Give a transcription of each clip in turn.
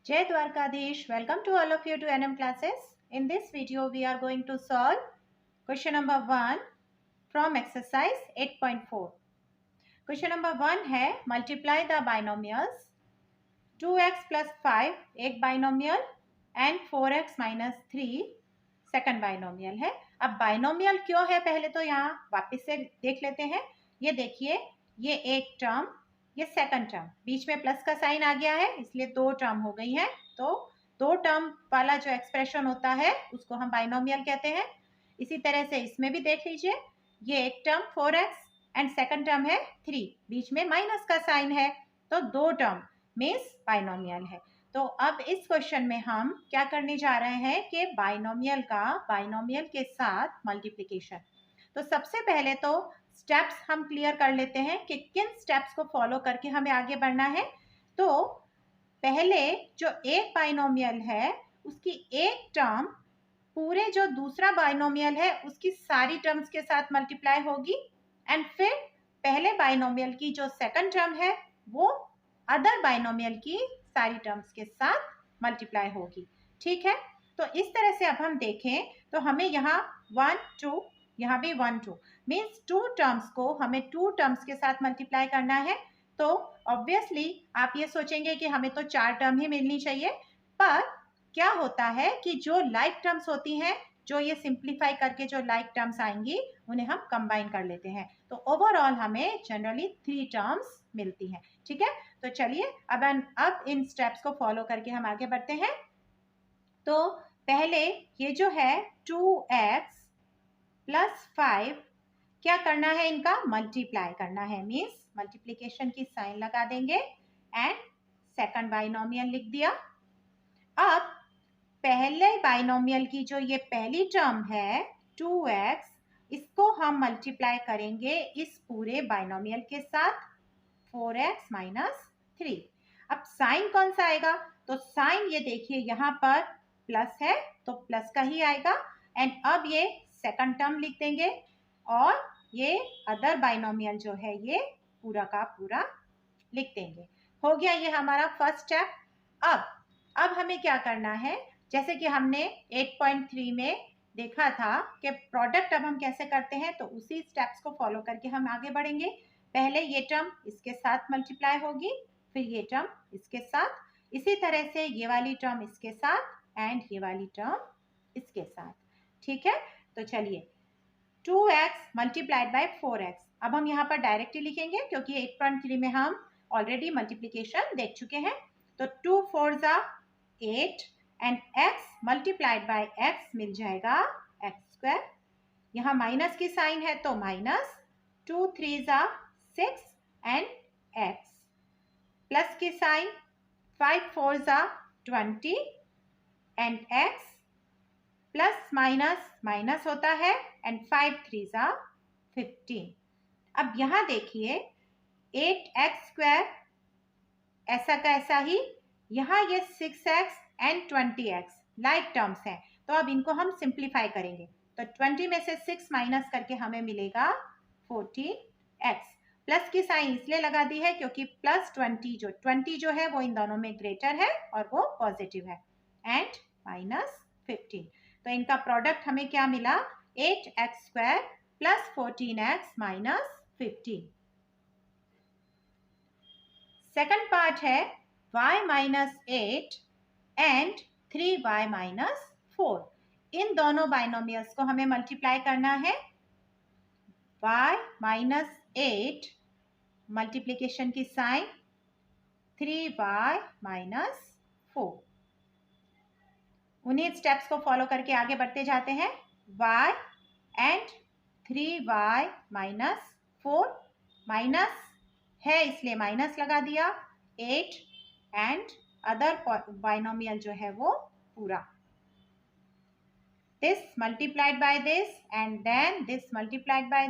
Jai Dwarkadish, welcome to all of you to NM classes. In this video, we are going to solve question number 1 from exercise 8.4. Question number 1 है multiply the binomials 2x plus 5 एक binomial and 4x minus 3 second binomial है. अब binomial क्यों है पहले तो यहाँ वापस से देख लेते हैं. ये देखिए, ये एक टर्म, ये सेकंड टर्म, बीच में प्लस का साइन आ गया है इसलिए दो टर्म हो गई है. तो दो टर्म वाला जो एक्सप्रेशन होता है उसको हम बाइनोमियल कहते हैं. इसी तरह से इसमें भी देख लीजिए, ये एक term 4x and second term है 3, बीच में माइनस का साइन है तो दो टर्म मीन्स बाइनोमियल है. तो अब इस क्वेश्चन में हम क्या करने जा रहे हैं कि बाइनोमियल का बाइनोमियल के साथ मल्टीप्लिकेशन. तो सबसे पहले तो स्टेप्स हम क्लियर कर लेते हैं कि किन स्टेप्स को फॉलो करके हमें आगे बढ़ना है. तो पहले जो एक बाइनोमियल है उसकी एक टर्म पूरे जो दूसरा बाइनोमियल है उसकी सारी टर्म्स के साथ मल्टीप्लाई होगी एंड फिर पहले बाइनोमियल की जो सेकंड टर्म है वो अदर बाइनोमियल की सारी टर्म्स के साथ मल्टीप्लाई होगी. ठीक है, तो इस तरह से अब हम देखें तो हमें यहाँ 1 2, यहाँ भी 1 2 मीन्स टू टर्म्स को हमें टू टर्म्स के साथ मल्टीप्लाई करना है. तो ऑब्वियसली आप ये सोचेंगे कि हमें तो चार टर्म ही मिलनी चाहिए, पर क्या होता है कि जो लाइक टर्म्स होती हैं, जो ये सिंप्लीफाई करके जो लाइक टर्म्स आएंगी उन्हें हम कंबाइन कर लेते हैं. तो ओवरऑल हमें जनरली 3 टर्म्स मिलती हैं. ठीक है, तो चलिए अब इन स्टेप्स को फॉलो करके हम आगे बढ़ते हैं. तो पहले ये जो है 2x प्लस 5 क्या करना है, इनका मल्टीप्लाई करना है. मीन्स मल्टीप्लिकेशन की साइन लगा देंगे एंड सेकंड बाइनोमियल लिख दिया. अब पहले बाइनोमियल की जो ये पहली टर्म है 2x, इसको हम मल्टीप्लाई करेंगे इस पूरे बाइनोमियल के साथ 4x माइनस 3. अब साइन कौन सा आएगा, तो साइन ये देखिए यहाँ पर प्लस है तो प्लस का ही आएगा. एंड अब ये सेकंड टर्म लिख देंगे और ये अदर बाइनोमियल जो है ये पूरा का पूरा लिख देंगे. हो गया ये हमारा फर्स्ट स्टेप. अब हमें क्या करना है, जैसे कि हमने 8.3 में देखा था कि प्रोडक्ट अब हम कैसे करते हैं, तो उसी स्टेप्स को फॉलो करके हम आगे बढ़ेंगे. पहले ये टर्म इसके साथ मल्टीप्लाई होगी, फिर ये टर्म इसके साथ, इसी तरह से ये वाली टर्म इसके साथ एंड ये वाली टर्म इसके साथ. ठीक है, तो चलिए 2x मल्टीप्लाइड बाय 4x. अब हम यहाँ पर डायरेक्टली लिखेंगे क्योंकि 8.3 में हम ऑलरेडी मल्टीप्लिकेशन देख चुके हैं. तो 2 4 8 and x multiplied by x मिल जाएगा x स्क्वायर. यहाँ माइनस की साइन है तो माइनस 2 3 6 एंड x प्लस की sign 5 4 20 and x plus minus minus होता है एंड 5 3 15. अब यहाँ देखिए 8x स्क्वायर ऐसा का ऐसा ही, यहाँ ये 6x and 20x like terms हैं तो अब इनको हम सिंप्लीफाई करेंगे. तो 20 में से 6 माइनस करके हमें मिलेगा 14x. प्लस की साइन इसलिए लगा दी है क्योंकि प्लस 20 जो है वो इन दोनों में ग्रेटर है और वो पॉजिटिव है एंड माइनस 15. तो इनका प्रोडक्ट हमें क्या मिला, 8x square plus 14x minus 15. Second part है y minus 8 and 3y minus 4. इन दोनों बाइनोमियल्स को हमें मल्टीप्लाई करना है. y माइनस 8 मल्टीप्लिकेशन की साइन 3y माइनस 4. उन्हीं स्टेप्स को फॉलो करके आगे बढ़ते जाते हैं. y and 3y minus 4, minus है इसलिए माइनस लगा दिया, 8 एंड अदर बाइनोमियल जो है वो पूरा. this multiplied by this and then this multiplied by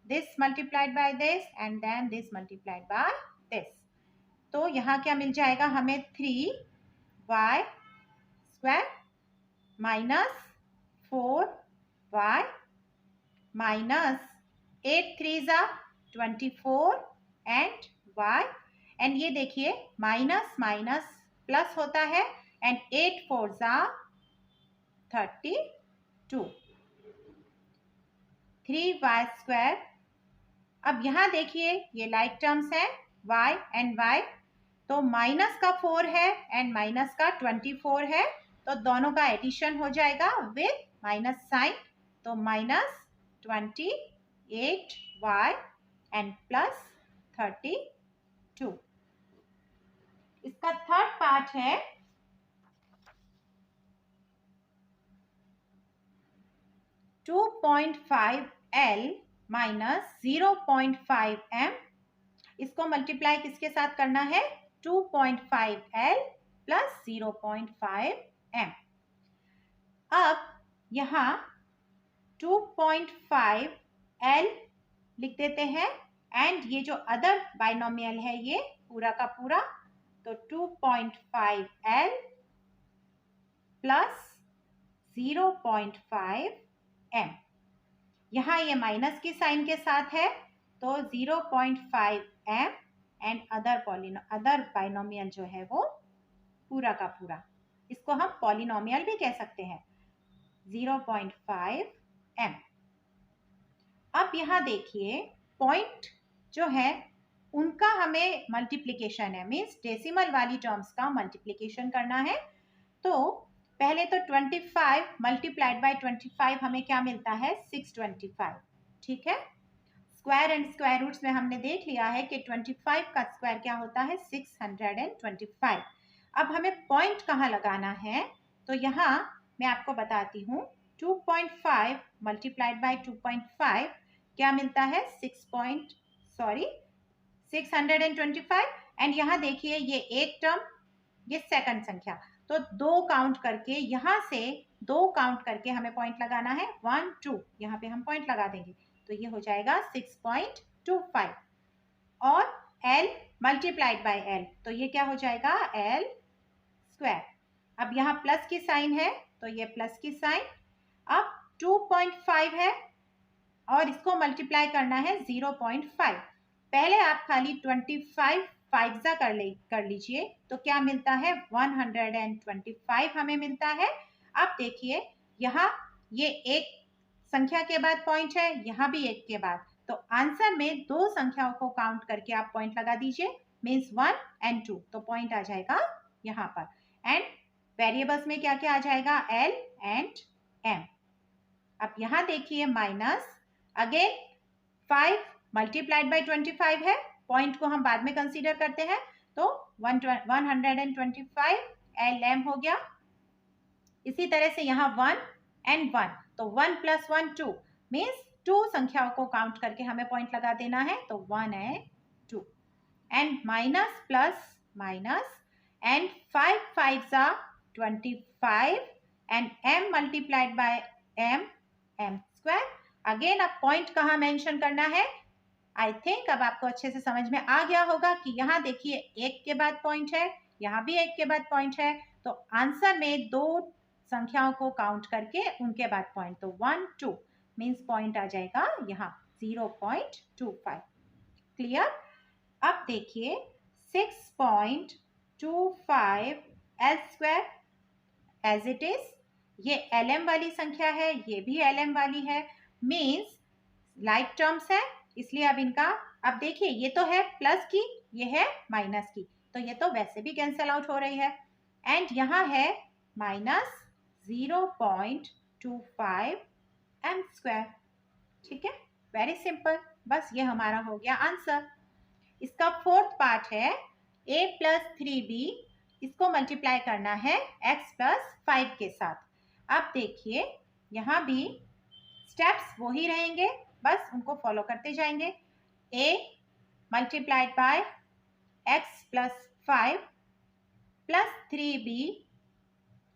this multiplied by this and then this multiplied by this. तो यहाँ क्या मिल जाएगा हमें 3y square minus 4y minus 8 3 24 and y. And ये देखिए माइनस माइनस प्लस होता है एंड 8 4 जा 32, 3y स्क्वायर। अब यहाँ देखिए ये लाइक टर्म्स है y एंड y, तो माइनस का 4 है एंड माइनस का 24 है, तो दोनों का एडिशन हो जाएगा विद माइनस साइन, तो -28y एंड प्लस 32। इसका थर्ड पार्ट है 2.5L माइनस 0.5M। इसको मल्टीप्लाई किसके साथ करना है? 2.5L plus 0.5M। अब यहाँ 2.5L लिख देते हैं एंड ये जो अदर बाइनोमियल है ये पूरा का पूरा, तो 2.5L प्लस 0.5M। यहाँ ये माइनस की साइन के साथ है, तो 0.5M एंड अदर बाइनोमियल जो है वो पूरा का पूरा, इसको हम पॉलिनोमियल भी कह सकते हैं, 0.5M। अब यहाँ देखिए पॉइंट जो है उनका हमें मल्टीप्लिकेशन है, मीन्स डेसिमल वाली टर्म्स का मल्टीप्लिकेशन करना है। तो पहले तो 25 मल्टीप्लाइड बाय 25 हमें क्या मिलता है? 625, ठीक है। स्क्वायर एंड स्क्वायर रूट्स में हमने देख लिया है कि 25 का स्क्वायर क्या होता है? 625। अब हमें पॉइंट कहाँ लगाना है? तो यहाँ मैं आपको बताती हूँ, 2.5 मल्टीप्लाइड बाय 2.5 क्या मिलता है? 625 एंड यहाँ देखिए ये एक टर्म, ये सेकंड संख्या, तो दो काउंट करके, यहाँ से दो काउंट करके हमें पॉइंट लगाना है, 1 2, यहाँ पे हम पॉइंट लगा देंगे, तो ये हो जाएगा 6.25 और L मल्टीप्लाइड बाय L, तो ये क्या हो जाएगा? L square. अब यहाँ प्लस की साइन है तो ये प्लस की साइन, अब 2.5 है और इसको मल्टीप्लाई करना है 0.5। पहले आप खाली 25 5 जा कर लीजिए, तो क्या मिलता है? 125 हमें मिलता है। अब देखिए यहाँ ये एक संख्या के बाद पॉइंट है, यहाँ भी एक के बाद, तो आंसर में दो संख्याओं को काउंट करके आप पॉइंट लगा दीजिए, मीन्स 1 एंड 2, तो पॉइंट आ जाएगा यहाँ पर। एंड वेरिएबल्स में क्या क्या आ जाएगा? L and M। अब यहाँ देखिए माइनस, अगेन 5 मल्टीप्लाइड बाय 25 है, पॉइंट को हम बाद में कंसीडर करते हैं, तो 125 LM हो गया। इसी तरह से यहाँ 1 एंड 1, तो 1 प्लस 1 2, मीन्स 2 संख्याओं को काउंट करके हमें पॉइंट लगा देना है, तो 1 and 2 and minus plus minus and 5 5 जा 25 and M multiplied by M square. Again अब पॉइंट कहाँ मेंशन करना है? आई थिंक अब आपको अच्छे से समझ में आ गया होगा कि यहाँ देखिए एक के बाद पॉइंट है, यहाँ भी एक के बाद पॉइंट है, तो आंसर में दो संख्याओं को काउंट करके उनके बाद पॉइंट, तो 1 2 मीन्स पॉइंट आ जाएगा यहाँ 0.25। क्लियर? अब देखिए 6.25 L square as it is, ये LM वाली संख्या है, ये भी LM वाली है, मीन्स लाइक टर्म्स है, इसलिए अब इनका, अब देखिए ये तो है प्लस की, ये है माइनस की, तो ये तो वैसे भी कैंसल आउट हो रही है, एंड यहाँ है माइनस 0.25 M स्क्वायर, ठीक है। वेरी सिंपल, बस ये हमारा हो गया आंसर। इसका फोर्थ पार्ट है A प्लस 3B, इसको मल्टीप्लाई करना है x प्लस 5 के साथ। अब देखिए यहाँ भी स्टेप्स वही रहेंगे, बस उनको फॉलो करते जाएंगे। A multiplied by x plus 5 plus 3B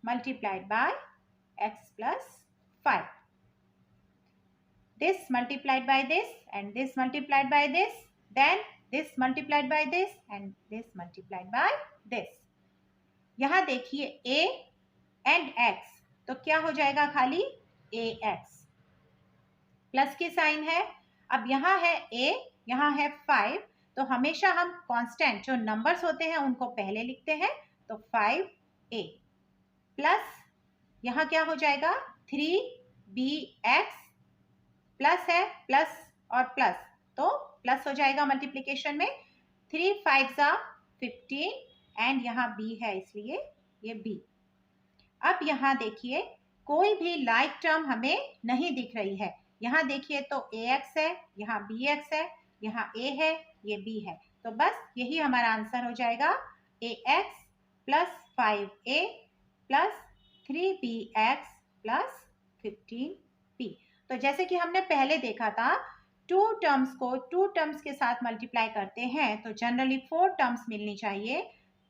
multiplied by x plus 5. This multiplied by this and this multiplied by this, then this multiplied by this and this multiplied by this. यहाँ देखिए a and x, तो क्या हो जाएगा? खाली ax, plus की sign है। अब यहाँ है a, यहाँ है 5, तो हमेशा हम कांस्टेंट जो नंबर्स होते हैं उनको पहले लिखते हैं, तो 5a प्लस यहाँ क्या हो जाएगा 3bx प्लस है, प्लस और प्लस तो प्लस हो जाएगा मल्टीप्लिकेशन में। 3 5 15 एंड यहाँ b है इसलिए ये b। अब यहाँ देखिए कोई भी लाइक टर्म हमें नहीं दिख रही है। यहाँ देखिए तो ax है, यहाँ bx है, यहाँ a है, ये b है, तो बस यही हमारा आंसर हो जाएगा ax plus 5a plus 3bx plus 15b। तो जैसे कि हमने पहले देखा था टू टर्म्स को टू टर्म्स के साथ मल्टीप्लाई करते हैं तो जनरली 4 टर्म्स मिलनी चाहिए।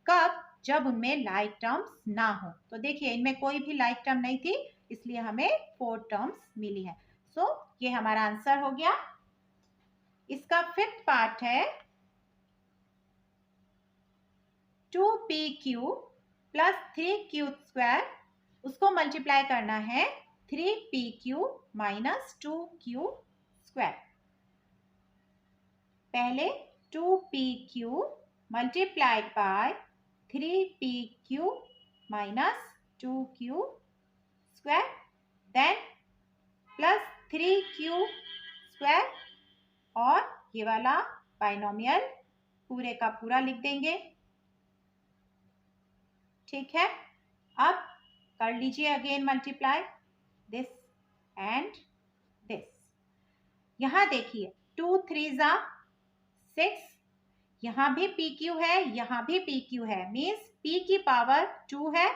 कब? जब उनमें लाइक टर्म्स ना हो। तो देखिए इनमें कोई भी लाइक टर्म नहीं थी इसलिए हमें 4 टर्म्स मिली है। सो ये हमारा आंसर हो गया। इसका 5th पार्ट है 2pq प्लस 3q स्क्वायर, उसको मल्टीप्लाई करना है 3pq माइनस 2q स्क्वायर। पहले 2pq multiplied by 3pq minus 2q square, then plus 3q square और ये वाला बाइनोमियल पूरे का पूरा लिख देंगे। ठीक है, अब कर लीजिए again multiply this and this. यहाँ देखिए 2 3 6, यहाँ भी PQ है, यहाँ भी PQ है, मीन्स P की पावर 2 है,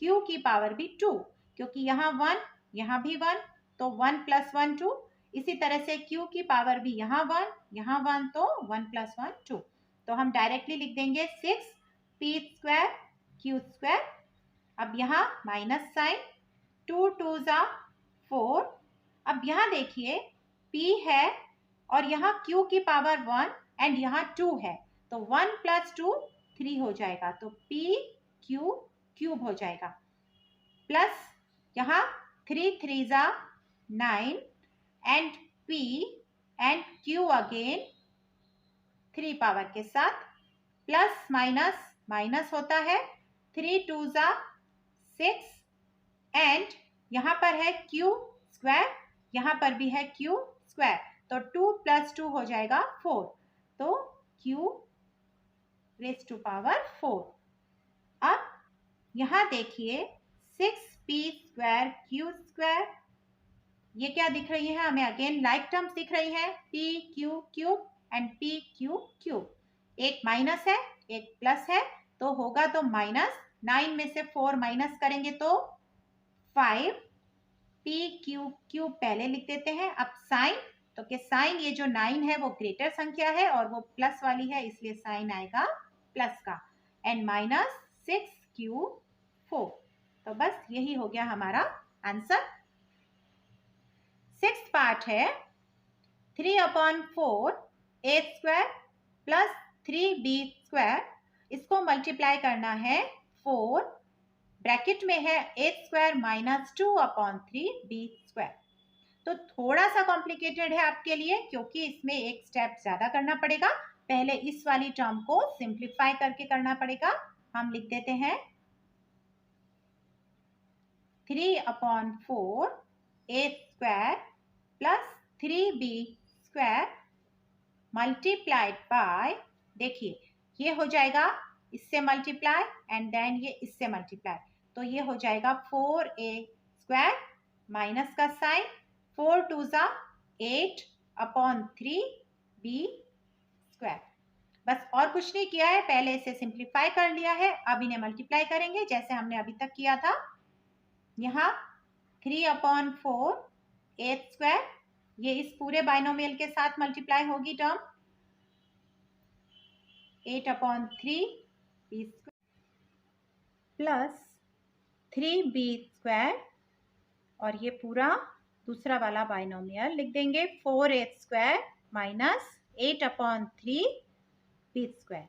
Q की पावर भी 2, क्योंकि यहाँ 1 यहाँ भी 1 तो 1 प्लस 1 2। इसी तरह से Q की पावर भी यहाँ 1 यहाँ 1 तो 1 प्लस 1 2। तो हम डायरेक्टली लिख देंगे 6p स्क्वायर q स्क्वायर। अब यहाँ माइनस साइन, 2 2 4। अब यहाँ देखिए p है और यहाँ q की पावर 1 एंड यहाँ 2 है तो 1 प्लस 2 3 हो जाएगा तो p q क्यूब हो जाएगा। प्लस यहाँ 3 3 9 and p and q again 3 power के साथ, प्लस माइनस माइनस होता है, 3 2 6 एंड यहाँ पर है q स्क्वायर, यहाँ पर भी है q स्क्वायर तो 2 प्लस 2 हो जाएगा 4 तो q रेज टू पावर 4। अब यहाँ देखिए 6p स्क्वायर q स्क्वायर, ये क्या दिख रही है हमें? अगेन लाइक टर्म्स दिख रही है, p q cube and p q cube. एक माइनस है एक प्लस है तो होगा तो माइनस, 9 में से 4 माइनस करेंगे तो 5, p q क्यूब पहले लिख देते हैं। अब साइन, तो कि साइन ये जो 9 है वो ग्रेटर संख्या है और वो प्लस वाली है इसलिए साइन आएगा प्लस का, एंड माइनस 6q 4। तो बस यही हो गया हमारा आंसर। 6th पार्ट है 3/4 a square plus 3b square, इसको मल्टीप्लाई करना है 4 ब्रैकेट में है a square minus 2/3b square. तो थोड़ा सा कॉम्प्लिकेटेड है आपके लिए क्योंकि इसमें एक स्टेप ज्यादा करना पड़ेगा। पहले इस वाली टर्म को सिंप्लीफाई करके करना पड़ेगा। हम लिख देते हैं 3/4 a square plus 3b square multiplied by, देखिए ये हो जाएगा इससे मल्टीप्लाई एंड देन ये इससे मल्टीप्लाई तो ये हो जाएगा 4a स्क्वायर माइनस का साइन, 4 2 8/3b स्क्वायर। बस और कुछ नहीं किया है, पहले इसे सिंप्लीफाई कर लिया है, अब इन्हें मल्टीप्लाई करेंगे जैसे हमने अभी तक किया था। यहाँ 3/4 a स्क्वायर, ये इस पूरे बाइनोमियल के साथ मल्टीप्लाई होगी term, 8/3 b square plus 3b square और ये पूरा दूसरा वाला बाइनोमियल लिख देंगे 4a square minus 8/3 b square.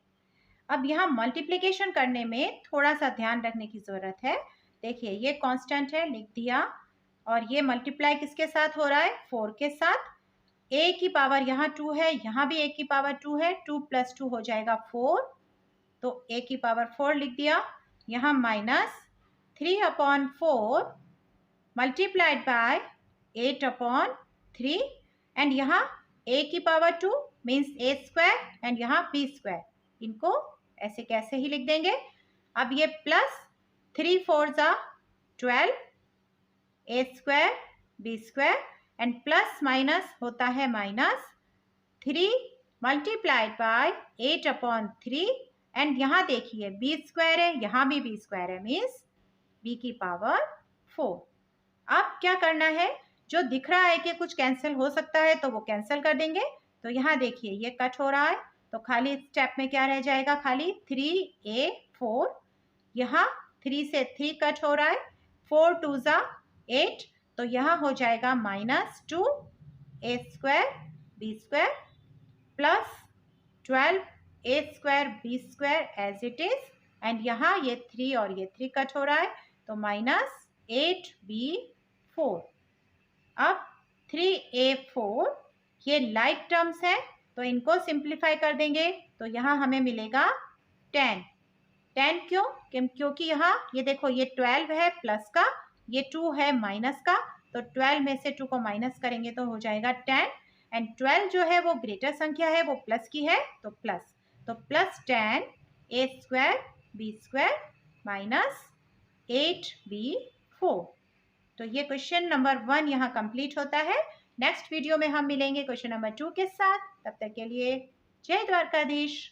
अब यहाँ मल्टीप्लिकेशन करने में थोड़ा सा ध्यान रखने की जरूरत है। देखिए ये कांस्टेंट है, लिख दिया, और ये मल्टीप्लाई किसके साथ हो रहा है? 4 के साथ। a की पावर यहाँ 2 है, यहाँ भी a की पावर 2 है, 2 प्लस 2 हो जाएगा 4 तो a की पावर 4 लिख दिया। यहाँ -3/4 मल्टीप्लाइड बाय 8/3 एंड यहाँ a की पावर 2 मीन्स a² एंड यहाँ b²। इनको ऐसे कैसे ही लिख देंगे। अब ये plus 3 4 12 a² b² and plus minus होता है -3 मल्टीप्लाइड बाय 8/3 एंड यहाँ देखिए b² है, यहाँ भी b² है मीन्स b की पावर 4। अब क्या करना है, जो दिख रहा है कि कुछ कैंसिल हो सकता है तो वो कैंसिल कर देंगे। तो यहाँ देखिए ये कट हो रहा है तो खाली स्टेप में क्या रह जाएगा, खाली 3a4। यहाँ 3 से 3 कट हो रहा है, 4 2 8 तो यहाँ हो जाएगा -2 a² b² plus 12 a² b² as it is and यहाँ ये 3 और ये 3 कट हो रहा है तो -8b4। अब 3a4 ये लाइक टर्म्स है तो इनको सिंप्लीफाई कर देंगे तो यहाँ हमें मिलेगा 10। क्यों? क्योंकि यहाँ ये देखो ये 12 है प्लस का, ये 2 है माइनस का, तो 12 में से 2 को माइनस करेंगे तो हो जाएगा 10 एंड 12 जो है वो ग्रेटर संख्या है, वो प्लस की है तो प्लस, तो plus 10 a² b² minus 8b4। तो ये क्वेश्चन नंबर 1 यहाँ कंप्लीट होता है। नेक्स्ट वीडियो में हम मिलेंगे क्वेश्चन नंबर 2 के साथ। तब तक के लिए जय द्वारकाधीश।